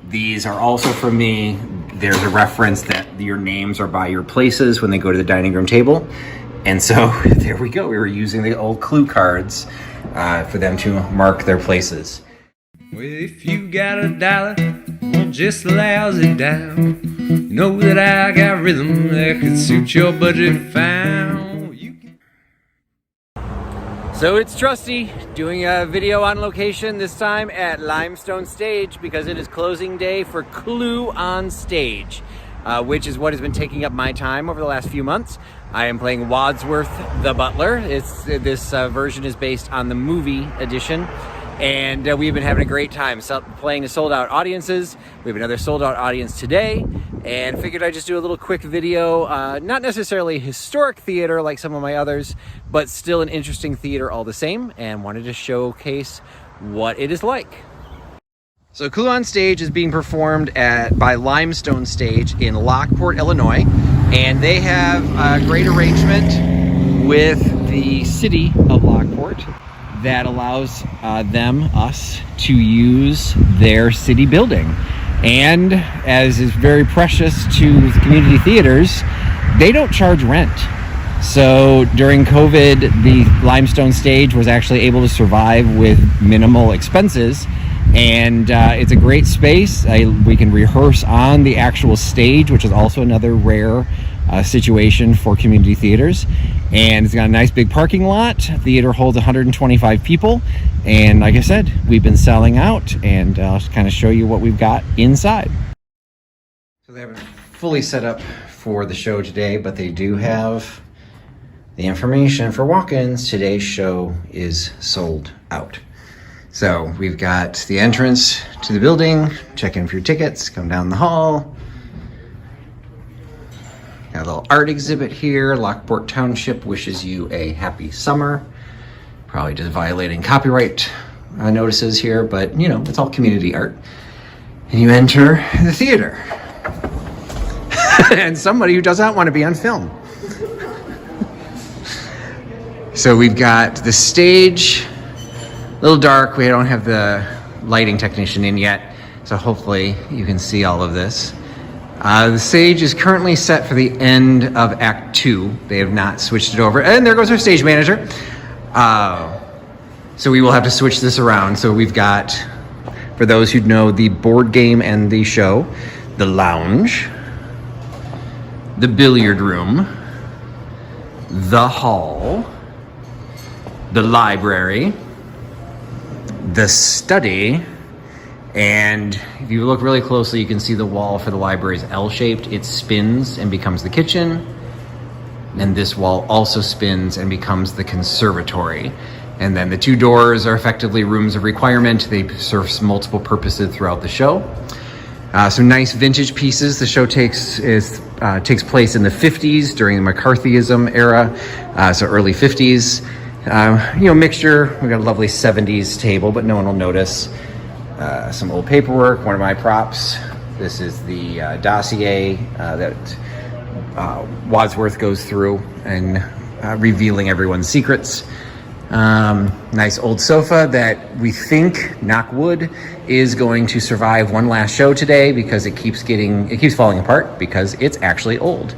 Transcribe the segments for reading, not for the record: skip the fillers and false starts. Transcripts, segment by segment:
These are also for me. There's a reference that your names are by your places when they go to the dining room table. And so there we go. We were using the old clue cards for them to mark their places. Well, if you got a dollar, well, just lousy down. You know that I got rhythm that could suit your budget fine. So it's Trusty doing a video on location, this time at Limestone Stage, because it is closing day for Clue on Stage, which is what has been taking up my time over the last few months. I am playing Wadsworth the Butler. This version is based on the movie edition. And we've been having a great time playing to sold-out audiences. We have another sold-out audience today, and figured I'd just do a little quick video. Not necessarily historic theater like some of my others, but still an interesting theater all the same, and wanted to showcase what it is like. So Clue on Stage is being performed by Limestone Stage in Lockport, Illinois, and they have a great arrangement with the city of Lockport that allows us to use their city building. And as is very precious to the community theaters, they don't charge rent. So during COVID, the Limestone Stage was actually able to survive with minimal expenses. And it's a great space. We can rehearse on the actual stage, which is also another rare situation for community theaters. And it's got a nice big parking lot. Theater holds 125 people. And like I said, we've been selling out, and I'll just kind of show you what we've got inside. So they haven't fully set up for the show today, but they do have the information for walk-ins. Today's show is sold out. So we've got the entrance to the building. Check in for your tickets, come down the hall. Got a little art exhibit here. Lockport Township wishes you a happy summer. Probably just violating copyright notices here, but you know, it's all community art. And you enter the theater. And somebody who does not want to be on film. So we've got the stage, a little dark. We don't have the lighting technician in yet, so hopefully you can see all of this. The stage is currently set for the end of Act 2. They have not switched it over. And there goes our stage manager. So we will have to switch this around. So we've got, for those who know the board game and the show, the lounge, the billiard room, the hall, the library, the study, and if you look really closely, you can see the wall for the library is L-shaped. It spins and becomes the kitchen. And this wall also spins and becomes the conservatory. And then the two doors are effectively rooms of requirement. They serve multiple purposes throughout the show. Some nice vintage pieces. The show takes place in the 50s during the McCarthyism era, so early 50s. Mixture. We've got a lovely 70s table, but no one will notice. Some old paperwork, one of my props. This is the dossier that Wadsworth goes through and revealing everyone's secrets. Nice old sofa that we think, knock wood, is going to survive one last show today because it keeps falling apart because it's actually old.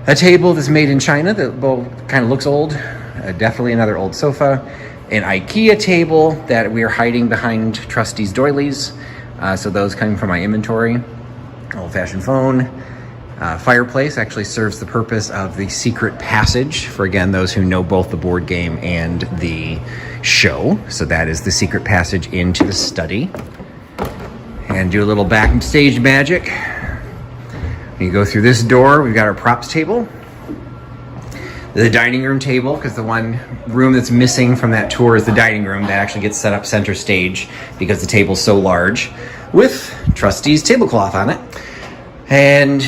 A table that's made in China that kind of looks old. Definitely another old sofa. An IKEA table that we are hiding behind Trusty's doilies. So those coming from my inventory. Old-fashioned phone. Fireplace actually serves the purpose of the secret passage for, again, those who know both the board game and the show. So that is the secret passage into the study. And do a little backstage magic. When you go through this door, we've got our props table. The dining room table, because the one room that's missing from that tour is the dining room that actually gets set up center stage because the table's so large, with Trusty's tablecloth on it. And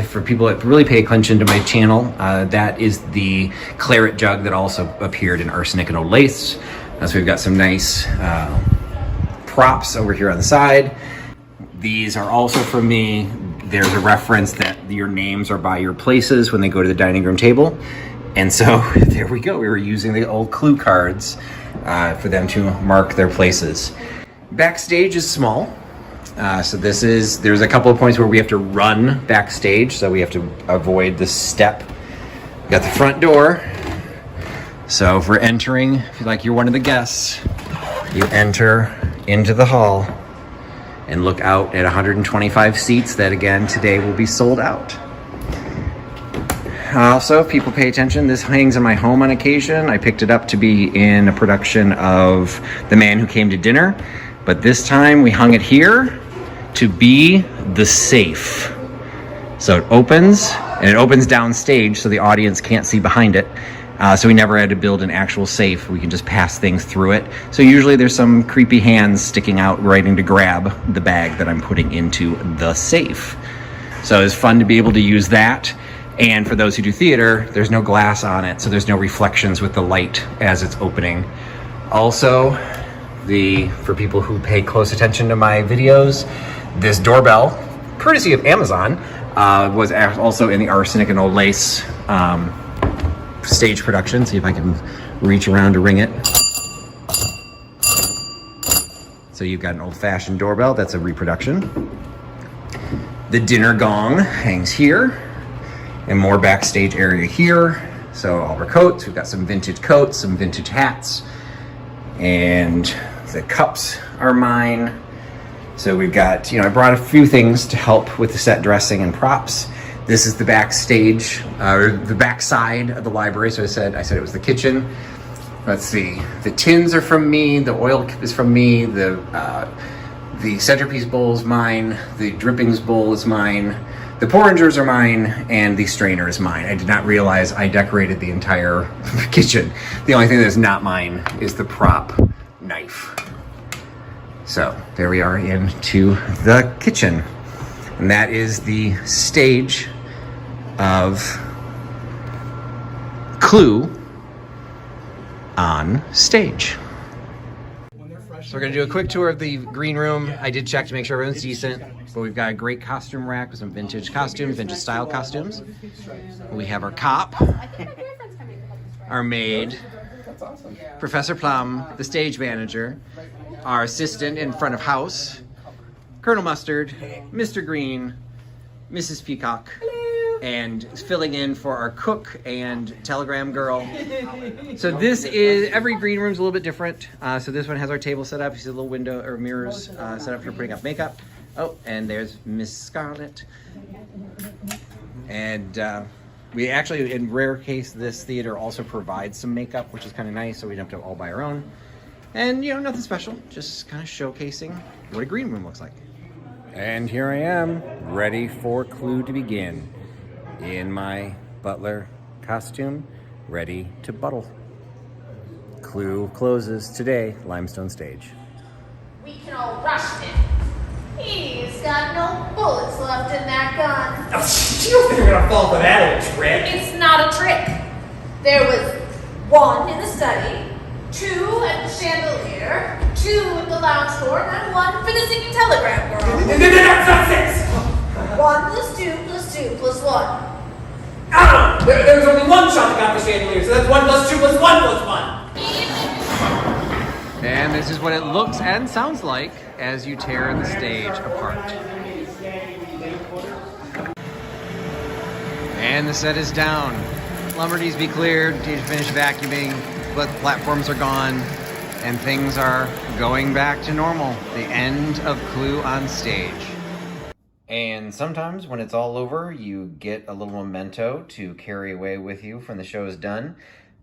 for people that really pay attention to my channel, that is the claret jug that also appeared in Arsenic and Old Lace. So we've got some nice props over here on the side. These are also for me. There's a reference that your names are by your places when they go to the dining room table. And so there we go. We were using the old clue cards for them to mark their places. Backstage is small. So there's a couple of points where we have to run backstage, so we have to avoid the step. We got the front door. So if we're entering, if you're like you're one of the guests, you enter into the hall and look out at 125 seats that again today will be sold out. Also, if people pay attention, this hangs in my home on occasion. I picked it up to be in a production of The Man Who Came to Dinner, but this time we hung it here to be the safe. So it opens, and it opens downstage so the audience can't see behind it. So we never had to build an actual safe. We can just pass things through it. So usually there's some creepy hands sticking out waiting to grab the bag that I'm putting into the safe. So it's fun to be able to use that. And for those who do theater, there's no glass on it, so there's no reflections with the light as it's opening. Also, for people who pay close attention to my videos, this doorbell, courtesy of Amazon, was also in the Arsenic and Old Lace stage production. See if I can reach around to ring it. So you've got an old-fashioned doorbell. That's a reproduction. The dinner gong hangs here, and more backstage area here. So all our coats, we've got some vintage coats, some vintage hats, and the cups are mine. So we've got, I brought a few things to help with the set dressing and props. This is the backstage, or the backside of the library. So I said it was the kitchen. Let's see, the tins are from me, the oil is from me, the centerpiece bowl is mine, the drippings bowl is mine, the porringers are mine, and the strainer is mine. I did not realize I decorated the entire kitchen. The only thing that is not mine is the prop knife. So there we are into the kitchen. And that is the stage of Clue on stage. So we're gonna do a quick tour of the green room. I did check to make sure everyone's decent, but we've got a great costume rack with some vintage costumes, vintage style costumes. We have our cop, our maid, Professor Plum, the stage manager, our assistant in front of house, Colonel Mustard, Mr. Green, Mrs. Peacock, and filling in for our cook and telegram girl. So every green room's a little bit different. So this one has our table set up. You see a little window or mirrors set up for putting up makeup. Oh, and there's Miss Scarlet. And we actually, in rare case, this theater also provides some makeup, which is kind of nice, so we don't have to all buy our own. And, nothing special, just kind of showcasing what a green room looks like. And here I am, ready for Clue to begin. In my butler costume, ready to buttle. Clue closes today, Limestone stage. We can all rush him. He's got no bullets left in that gun. Oh, you don't think you're gonna fall for that old trick? It's not a trick. There was one in the study, two at the chandelier, two at the lounge door, and one for the singing telegram girl. That's not six! 1 plus 2 plus 2 plus 1. There was only one shot that got the chandelier, so that's 1 plus 2 plus 1 plus 1. And this is what it looks and sounds like as you tear the stage apart. And the set is down. Lumber needs to be cleared, need to finish vacuuming, but the platforms are gone, and things are going back to normal. The end of Clue on stage. And sometimes when it's all over, you get a little memento to carry away with you when the show is done.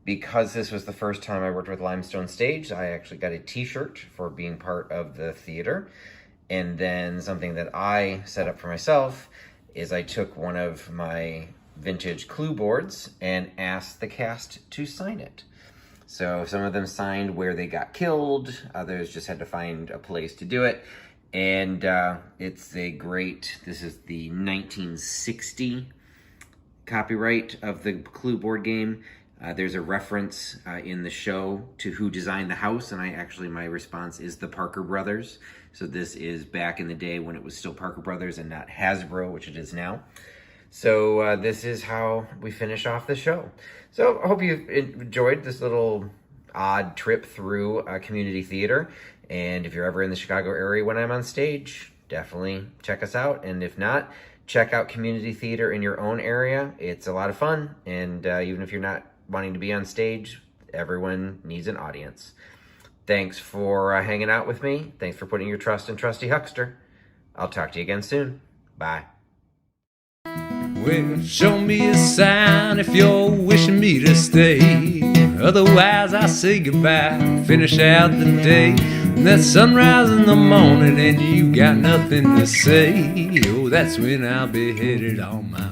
Because this was the first time I worked with Limestone Stage, I actually got a t-shirt for being part of the theater. And then something that I set up for myself is I took one of my vintage Clue boards and asked the cast to sign it. So some of them signed where they got killed, others just had to find a place to do it. And this is the 1960 copyright of the Clue board game. There's a reference in the show to who designed the house, and my response is the Parker Brothers. So this is back in the day when it was still Parker Brothers and not Hasbro, which it is now. So this is how we finish off the show. So I hope you enjoyed this little odd trip through community theater. And if you're ever in the Chicago area when I'm on stage, definitely check us out. And if not, check out community theater in your own area. It's a lot of fun. And even if you're not wanting to be on stage, everyone needs an audience. Thanks for hanging out with me. Thanks for putting your trust in Trusty Huckster. I'll talk to you again soon. Bye. Well, show me a sign if you're wishing me to stay. Otherwise, I say goodbye, finish out the day. And that sunrise in the morning and you got nothing to say. Oh, that's when I'll be headed on my